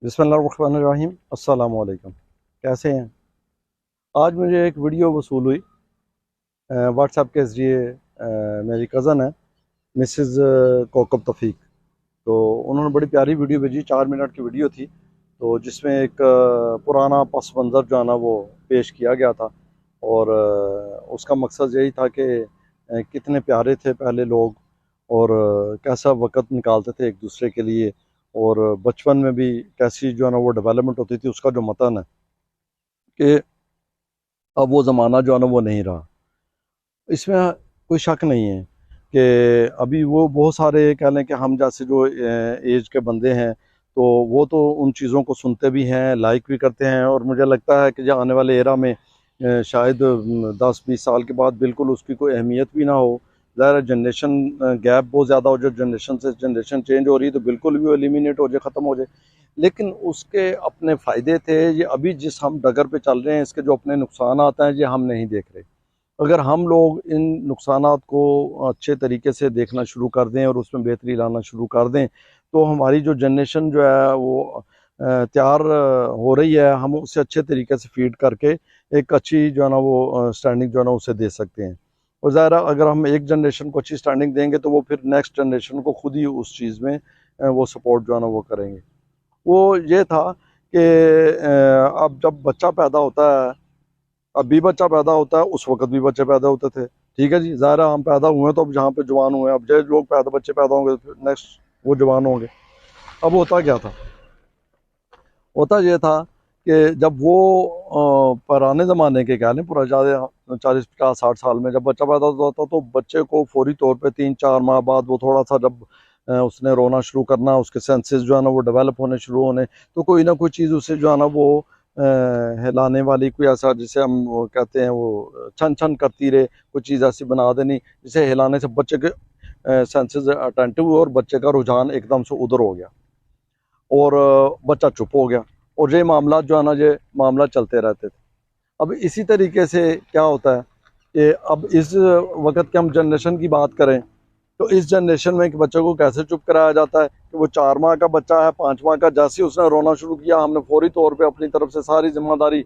बिस्मिल्लाहिर्रहमानिर्रहीम। अस्सलाम वालेकुम। कैसे हैं? आज मुझे एक वीडियो वसूल हुई व्हाट्सएप के ज़रिए। मेरी कज़न है मिसेज़ कोकब तफ़ीक, तो उन्होंने बड़ी प्यारी वीडियो भेजी। 4 मिनट की वीडियो थी, तो जिसमें एक पुराना पस मंज़र जो है ना वो पेश किया गया था। और उसका मकसद यही था कि कितने प्यारे थे पहले लोग, और कैसा वक़्त निकालते थे एक दूसरे के लिए, और बचपन में भी कैसी जो है ना वो डेवलपमेंट होती थी। उसका जो मतन है कि अब वो ज़माना जो है ना वो नहीं रहा, इसमें कोई शक नहीं है कि अभी वो बहुत सारे कह लें कि हम जैसे जो एज के बंदे हैं, तो वो तो उन चीज़ों को सुनते भी हैं, लाइक भी करते हैं। और मुझे लगता है कि जो आने वाले एरा में शायद 10-20 साल के बाद बिल्कुल उसकी कोई अहमियत भी ना हो। ज़ाहिर है जनरेशन गैप बहुत ज़्यादा हो जाए, जनरेशन से जनरेशन चेंज हो रही है, तो बिल्कुल भी वो एलिमिनेट हो जाए, ख़त्म हो जाए। लेकिन उसके अपने फ़ायदे थे। ये अभी जिस हम डगर पे चल रहे हैं, इसके जो अपने नुकसान हैं ये हम नहीं देख रहे। अगर हम लोग इन नुकसानात को अच्छे तरीके से देखना शुरू कर दें और उसमें बेहतरी लाना शुरू कर दें, तो हमारी जो जनरेशन जो है वो तैयार हो रही है। हम उसे अच्छे तरीके से फीड करके एक अच्छी जो है ना वो स्टैंडिंग जो है ना उसे दे सकते हैं। और ज़ाहिर है अगर हम एक जनरेशन को अच्छी स्टैंडिंग देंगे, तो वो फिर नेक्स्ट जनरेशन को खुद ही उस चीज़ में वो सपोर्ट जो है ना वो करेंगे। वो ये था कि अब जब बच्चा पैदा होता है, अब भी बच्चा पैदा होता है, उस वक्त भी बच्चे पैदा होते थे। ठीक है जी, ज़ाहिर है हम पैदा हुए हैं तो अब जहाँ पे जवान हुए हैं, अब जो लोग बच्चे पैदा होंगे तो नेक्स्ट वो जवान होंगे। अब होता क्या था? होता ये था कि जब वो पुराने ज़माने के कह लें, पूरा ज़्यादा 40-50-60 साल में जब बच्चा पैदा होता था, तो बच्चे को फौरी तौर पे 3-4 माह बाद वो थोड़ा सा जब उसने रोना शुरू करना, उसके सेंसेस जो है ना वो डेवलप होने शुरू होने, तो कोई ना कोई चीज़ उसे जो है ना वो हिलाने वाली, कोई ऐसा जिसे हम वो कहते हैं वो छन छन करती रहे, कोई चीज़ ऐसी बना देनी जिसे हिलाने से बच्चे के सेंसेस अटेंटिव हुए और बच्चे का रुझान एकदम से उधर हो गया, और बच्चा चुप हो गया। और ये मामला जो है ना ये मामला चलते रहते थे। अब इसी तरीके से क्या होता है कि अब इस वक्त के हम जनरेशन की बात करें, तो इस जनरेशन में कि बच्चे को कैसे चुप कराया जाता है कि वो 4 माह का बच्चा है, 5 माह का, जैसे ही उसने रोना शुरू किया, हमने फौरी तौर पे अपनी तरफ से सारी जिम्मेदारी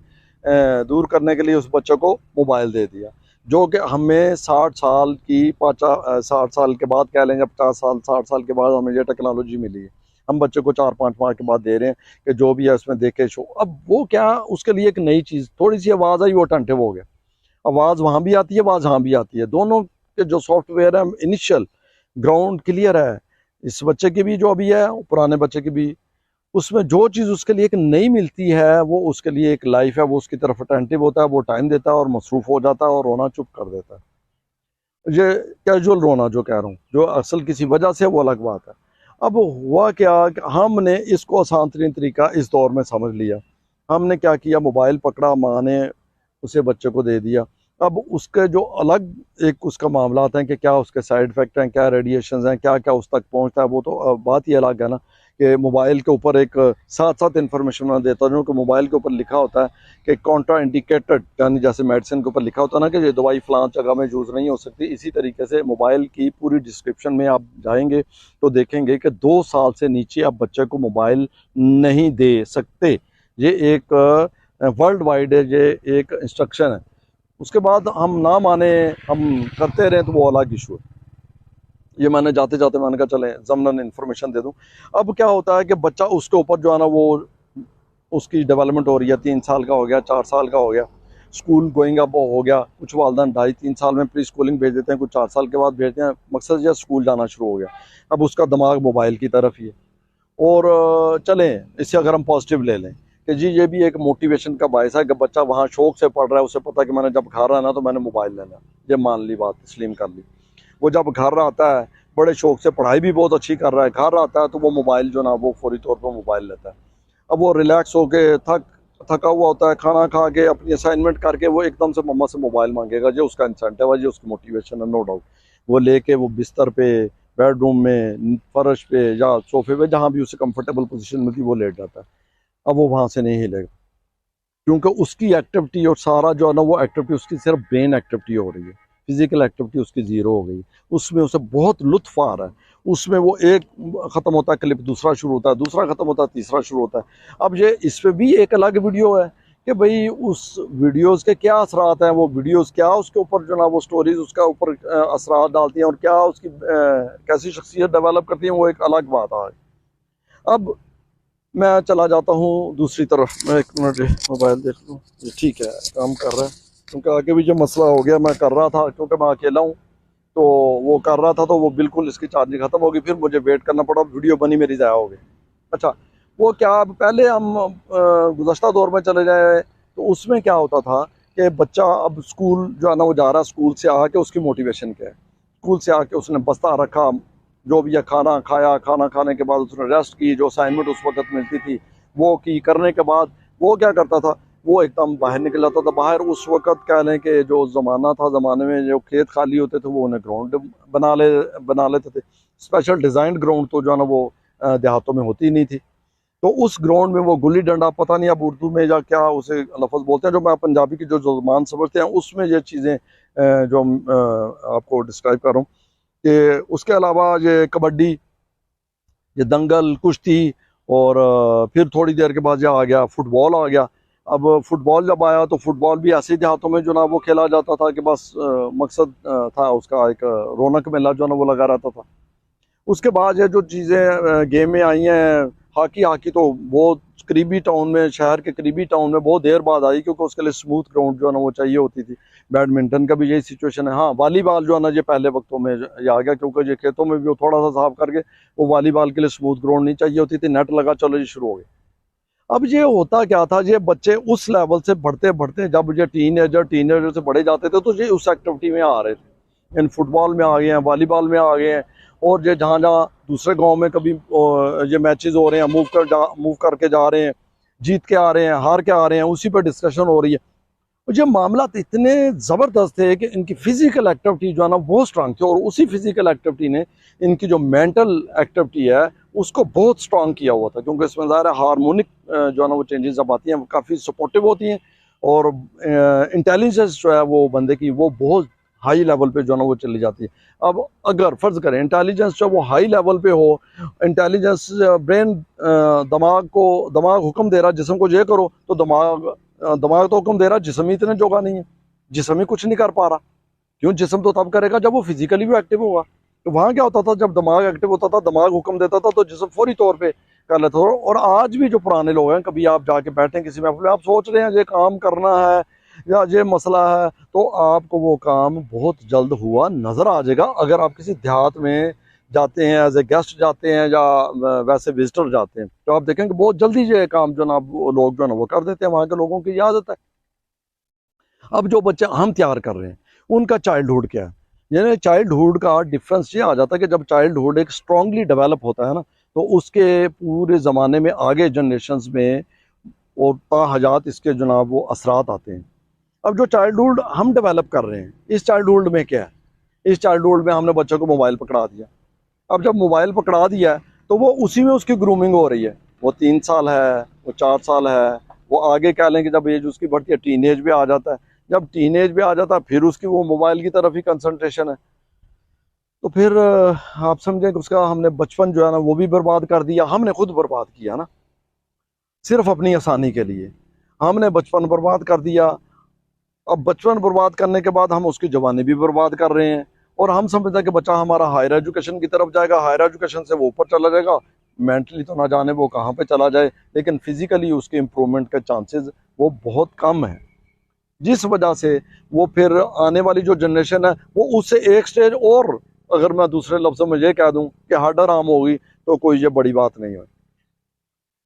दूर करने के लिए उस बच्चे को मोबाइल दे दिया। जो कि हमें 60 साल की 60 साल के बाद कह लेंगे, 50 साल 60 साल के बाद हमें ये टेक्नोलॉजी मिली है। हम बच्चे को 4-5 माह के बाद दे रहे हैं कि जो भी है उसमें देखे शो। अब वो क्या, उसके लिए एक नई चीज़, थोड़ी सी आवाज़ आई, वो अटेंटिव हो गया। आवाज़ वहाँ भी आती है, आवाज़ यहाँ भी आती है, दोनों के जो सॉफ्टवेयर है इनिशियल ग्राउंड क्लियर है, इस बच्चे की भी जो अभी है, पुराने बच्चे की भी। उसमें जो चीज़ उसके लिए एक नई मिलती है, वो उसके लिए एक लाइफ है, वो उसकी तरफ अटेंटिव होता है, वो टाइम देता है और मसरूफ़ हो जाता है और रोना चुप कर देता है। ये कैजुअल रोना जो कह रहा हूँ, जो असल किसी वजह से, वो अलग बात है। अब हुआ क्या कि हमने इसको आसान तरीन तरीका इस दौर में समझ लिया। हमने क्या किया, मोबाइल पकड़ा, माँ ने उसे बच्चे को दे दिया। अब उसके जो अलग एक उसका मामला आता है कि क्या उसके साइड इफ़ेक्ट हैं, क्या रेडिएशंस हैं, क्या क्या उस तक पहुंचता है, वो तो बात ही अलग है ना। कि मोबाइल के ऊपर एक साथ साथ इन्फॉर्मेशन मैं देता हूँ कि मोबाइल के ऊपर लिखा होता है कि कॉन्ट्रा इंडिकेटेड, यानी जैसे मेडिसिन के ऊपर लिखा होता है ना कि ये दवाई फ़लाँ जगह में यूज़ नहीं हो सकती, इसी तरीके से मोबाइल की पूरी डिस्क्रिप्शन में आप जाएंगे तो देखेंगे कि 2 साल से नीचे आप बच्चे को मोबाइल नहीं दे सकते। ये एक वर्ल्ड वाइड है, ये एक इंस्ट्रक्शन है। उसके बाद हम ना माने, हम करते रहें, तो वो अलग इशू है। ये मैंने जाते जाते मैंने कहा चले ज़मनन इन्फॉर्मेशन दे दूं। अब क्या होता है कि बच्चा उसके ऊपर जो है ना वो उसकी डेवलपमेंट हो रही है, 3 साल का हो गया, 4 साल का हो गया, स्कूल गोइंग अप हो गया। कुछ वालदेन 2.5-3 साल में प्री स्कूलिंग भेज देते हैं, कुछ 4 साल के बाद भेजते हैं। मकसद यह स्कूल जाना शुरू हो गया, अब उसका दिमाग मोबाइल की तरफ ही है। और चलें इसे अगर हम पॉजिटिव ले लें कि जी ये भी एक मोटिवेशन का बायस है कि बच्चा वहाँ शौक से पढ़ रहा है, उसे पता है कि मैंने जब घर आना तो मैंने मोबाइल लेना। ये मान ली बात, तस्लीम कर ली। वो जब घर आता है, बड़े शौक से पढ़ाई भी बहुत अच्छी कर रहा है, घर आता है तो वो मोबाइल जो ना वो फौरी तौर पर मोबाइल लेता है। अब वो रिलैक्स होके थका हुआ होता है, खाना खा के अपनी असाइनमेंट करके वो एकदम से मम्मा से मोबाइल मांगेगा, जो उसका इंसेंटिव है, जो उसकी मोटिवेशन है, नो डाउट। वो लेके वो बिस्तर पे, बेडरूम में, फर्श पे या सोफे पे, जहाँ भी उसे कंफर्टेबल पोजीशन मिलती वो लेट जाता है। अब वो वहाँ से नहीं हिलेगा, क्योंकि उसकी एक्टिविटी और सारा जो है ना वो एक्टिविटी उसकी सिर्फ ब्रेन एक्टिविटी हो रही है, फिजिकल एक्टिविटी उसकी ज़ीरो हो गई। उसमें उसे बहुत लुत्फ आ रहा है, उसमें वो एक ख़त्म होता है क्लिप, दूसरा शुरू होता है, दूसरा ख़त्म होता है, तीसरा शुरू होता है। अब ये इस पे भी एक अलग वीडियो है कि भाई उस वीडियोस के क्या असरात हैं, वो वीडियोस क्या उसके ऊपर जो ना वो स्टोरीज उसका ऊपर असरात डालती हैं और क्या उसकी कैसी शख्सियत डेवलप करती हैं, वो एक अलग बात है। अब मैं चला जाता हूँ दूसरी तरफ। मैं एक मिनट मोबाइल देख लूँ, ये ठीक है काम कर रहा है, क्योंकि आगे भी जो मसला हो गया मैं कर रहा था, क्योंकि मैं अकेला हूँ तो वो कर रहा था तो वो बिल्कुल इसकी चार्जिंग ख़त्म हो गई, फिर मुझे वेट करना पड़ा, वीडियो बनी मेरी ज़ाया हो गई। अच्छा, वो क्या, अब पहले हम गुज़श्ता दौर में चले जाए तो उसमें क्या होता था कि बच्चा अब स्कूल जो है ना वो जा रहा है, स्कूल से आके उसकी मोटिवेशन क्या है, स्कूल से आके उसने बस्ता रखा, जो भी है खाना खाया, खाना खाने के बाद उसने रेस्ट की, जो असाइनमेंट उस वक्त मिलती थी वो की, करने के बाद वो क्या करता था, वो एकदम बाहर निकल जाता था। बाहर उस वक्त कह लें कि जो ज़माना था, ज़माने में जो खेत खाली होते थे वो उन्हें ग्राउंड बना लेते थे। स्पेशल डिज़ाइन ग्राउंड तो जो है ना वो देहातों में होती नहीं थी। तो उस ग्राउंड में वो गुल्ली डंडा, पता नहीं अब उर्दू में या क्या उसे लफ्ज़ बोलते हैं, जो मैं पंजाबी की जो ज़बान समझते हैं उसमें ये चीज़ें जो आपको डिस्क्राइब कर रहा हूँ कि उसके अलावा ये कबड्डी, ये दंगल, कुश्ती, और फिर थोड़ी देर के बाद यह आ गया फुटबॉल आ गया। अब फुटबॉल जब आया तो फुटबॉल भी ऐसे देहातों में जो ना वो खेला जाता था कि बस मकसद था उसका, एक रौनक मेला जो ना वो लगा रहता था। उसके बाद ये जो चीज़ें गेम में आई हैं, हॉकी, हॉकी तो बहुत करीबी टाउन में, शहर के करीबी टाउन में बहुत देर बाद आई, क्योंकि उसके लिए स्मूथ ग्राउंड जो है ना वो चाहिए होती थी। बैडमिंटन का भी यही सिचुएशन है। हाँ, वॉलीबॉल जो है ना ये पहले वक्तों में ये आ गया, क्योंकि ये खेतों में भी वो थोड़ा सा साफ करके, वो वॉलीबॉल के लिए स्मूथ ग्राउंड नहीं चाहिए होती थी, नेट लगा चलो ये शुरू हो गया। अब ये होता क्या था, ये बच्चे उस लेवल से बढ़ते बढ़ते, जब ये टीनेजर से बड़े जाते थे तो ये उस एक्टिविटी में आ रहे थे, इन फुटबॉल में आ गए हैं, वॉलीबॉल में आ गए हैं, और ये जहाँ जहाँ दूसरे गांव में कभी ये मैचेस हो रहे हैं, मूव करके जा रहे हैं, जीत के आ रहे हैं, हार के आ रहे हैं, उसी पर डिस्कशन हो रही है। और ये मामला इतने ज़बरदस्त थे कि इनकी फ़िज़िकल एक्टिविटी जो है ना वो स्ट्रांग थी, और उसी फिज़िकल एक्टिविटी ने इनकी जो मेंटल एक्टिविटी है उसको बहुत स्ट्रांग किया हुआ था, क्योंकि इसमें ज़ाहिर है हार्मोनिक जो है ना वो चेंजेस जब आती हैं काफ़ी सपोर्टिव होती हैं, और इंटेलिजेंस जो है वो बंदे की वो बहुत हाई लेवल पे जो है ना वो चली जाती है। अब अगर फ़र्ज़ करें इंटेलिजेंस जो वो हाई लेवल पे हो, इंटेलिजेंस ब्रेन, दिमाग हुक्म दे रहा जिस्म को ये करो, तो दिमाग तो हुक्म दे रहा, जिस्म ही इतने जोगा नहीं है, जिस्म ही कुछ नहीं कर पा रहा। क्यों, जिस्म तो तब करेगा जब वो फिजिकली भी एक्टिव होगा। तो वहाँ क्या होता था, जब दिमाग एक्टिव होता था, दिमाग हुक्म देता था, तो जिस्म फौरी तौर पे कर लेता था। और आज भी जो पुराने लोग हैं, कभी आप जाके बैठे किसी में, आप सोच रहे हैं ये काम करना है या ये मसला है, तो आपको वो काम बहुत जल्द हुआ नज़र आ जाएगा। अगर आप किसी देहात में जाते हैं, एज ए गेस्ट जाते हैं या वैसे विजिटर जाते हैं, तो आप देखेंगे बहुत जल्दी ये काम जो ना वो लोग जो ना वो कर देते हैं, वहाँ के लोगों की आदत है। अब जो बच्चे हम तैयार कर रहे हैं उनका चाइल्डहुड क्या है, यानी चाइल्डहुड का डिफरेंस ये आ जाता है कि जब चाइल्डहुड एक स्ट्रांगली डेवलप होता है ना, तो उसके पूरे ज़माने में आगे जनरेशन्स में और ताहयात इसके जनाब वो असरात आते हैं। अब जो चाइल्डहुड हम डेवलप कर रहे हैं, इस चाइल्डहुड में क्या है, इस चाइल्डहुड में हमने बच्चों को मोबाइल पकड़ा दिया। अब जब मोबाइल पकड़ा दिया है तो वो उसी में उसकी ग्रूमिंग हो रही है। वो 3 साल है, वो 4 साल है, वो आगे कह लें कि जब एज उसकी बढ़ती है टीनेज भी आ जाता है, जब टीनेज भी आ जाता है फिर उसकी वो मोबाइल की तरफ ही कंसंट्रेशन है। तो फिर आप समझें कि उसका हमने बचपन जो है ना वो भी बर्बाद कर दिया, हमने खुद बर्बाद किया ना, सिर्फ अपनी आसानी के लिए हमने बचपन बर्बाद कर दिया। अब बचपन बर्बाद करने के बाद हम उसकी जवानी भी बर्बाद कर रहे हैं, और हम समझते हैं कि बच्चा हमारा हायर एजुकेशन की तरफ जाएगा, हायर एजुकेशन से वो ऊपर चला जाएगा, मेंटली तो ना जाने वो कहाँ पे चला जाए, लेकिन फिजिकली उसके इम्प्रूवमेंट के चांसेस वो बहुत कम है, जिस वजह से वो फिर आने वाली जो जनरेशन है वो उससे एक स्टेज और, अगर मैं दूसरे लफ्ज़ों में ये कह दूं कि हार्डर आर्म होगी, तो कोई ये बड़ी बात नहीं है।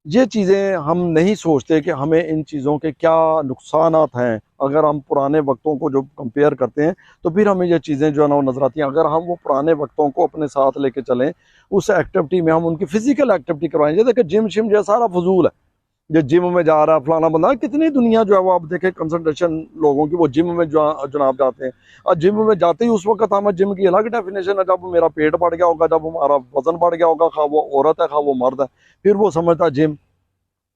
ये चीज़ें हम नहीं सोचते कि हमें इन चीज़ों के क्या नुकसानात हैं। अगर हम पुराने वक्तों को जो कंपेयर करते हैं तो फिर हमें ये चीज़ें जो है ना वो नज़र आती हैं। अगर हम वो पुराने वक्तों को अपने साथ लेके चलें, उस एक्टिविटी में हम उनकी फ़िज़िकल एक्टिविटी करवाएं। जैसे कि जिम शिम जो सारा फजूल है, जो जिम में जा रहा है फलाना बंदा, कितनी दुनिया जो है वो आप देखें कंसंट्रेशन लोगों की वो जिम में जो जनाब जाते हैं। और जिम में जाते ही उस वक्त हमें जिम की अलग डेफिनेशन है, जब मेरा पेट बढ़ गया होगा, जब हमारा वजन बढ़ गया होगा, खा वो औरत है खा वो मर्द है, फिर वो समझता है जिम।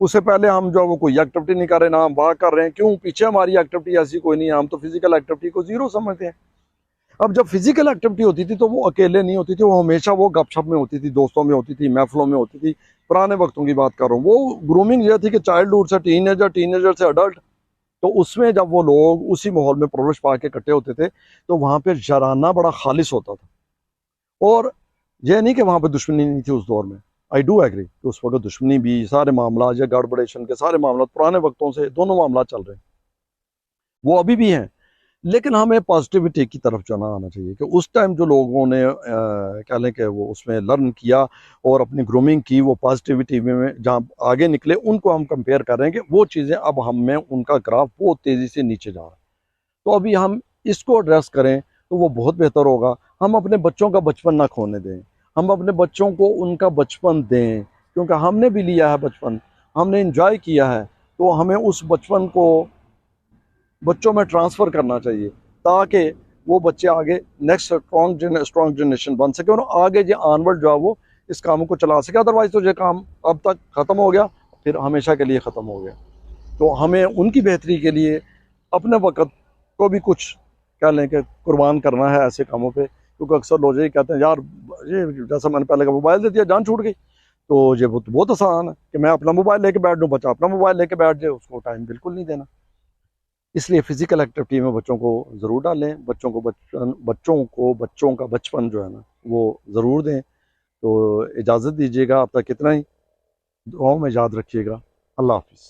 उससे पहले हम जो वो कोई एक्टिविटी नहीं कर रहे, ना हम वाक कर रहे हैं, क्यों, पीछे हमारी एक्टिविटी ऐसी कोई नहीं है, हम तो फिजिकल एक्टिविटी को जीरो समझते हैं। अब जब फिजिकल एक्टिविटी होती थी तो वो अकेले नहीं होती थी, वो हमेशा वो गपशप में होती थी, दोस्तों में होती थी, महफिलों में होती थी। पुराने वक्तों की बात कर रहा हूँ। वो ग्रूमिंग ये थी कि चाइल्डहुड से टीनेजर, टीनेजर से अडल्ट, तो उसमें जब वो लोग उसी माहौल में परवरिश पा के इकट्ठे होते थे तो वहाँ पे जराना बड़ा खालिश होता था। और यह नहीं कि वहाँ पे दुश्मनी नहीं थी उस दौर में। आई डू एग्री कि उस वक्त दुश्मनी भी, सारे मामला या गड़बड़ेशन के सारे मामला पुराने वक्तों से दोनों मामला चल रहे हैं, वो अभी भी हैं। लेकिन हमें पॉजिटिविटी की तरफ जाना आना चाहिए कि उस टाइम जो लोगों ने कह लें कि वो उसमें लर्न किया और अपनी ग्रूमिंग की, वो पॉजिटिविटी में जहाँ आगे निकले, उनको हम कंपेयर कर रहे हैं कि वो चीज़ें अब हम में उनका ग्राफ बहुत तेज़ी से नीचे जा रहा है। तो अभी हम इसको एड्रेस करें तो वो बहुत बेहतर होगा। हम अपने बच्चों का बचपन ना खोने दें, हम अपने बच्चों को उनका बचपन दें, क्योंकि हमने भी लिया है बचपन, हमने इंजॉय किया है, तो हमें उस बचपन को बच्चों में ट्रांसफ़र करना चाहिए ताकि वो बच्चे आगे नेक्स्ट स्ट्रॉन्ग जनरेशन बन सके और आगे जो आनवर्ड जो है वो इस काम को चला सके। अदरवाइज तो ये काम अब तक ख़त्म हो गया, फिर हमेशा के लिए ख़त्म हो गया। तो हमें उनकी बेहतरी के लिए अपने वक़्त को भी कुछ कह लें कि कुर्बान करना है ऐसे कामों पे, क्योंकि अक्सर लोग यही कहते हैं यार, ये जैसा मैंने पहले का मोबाइल दे दिया जान छूट गई। तो ये बहुत आसान है कि मैं अपना मोबाइल लेके बैठ दूँ, बच्चा अपना मोबाइल लेके बैठ जाए, उसको टाइम बिल्कुल नहीं देना। इसलिए फिजिकल एक्टिविटी में बच्चों को ज़रूर डालें, बच्चों का बचपन जो है ना वो ज़रूर दें। तो इजाज़त दीजिएगा, अब तक इतना ही। दुआओं में याद रखिएगा। अल्लाह हाफिज़।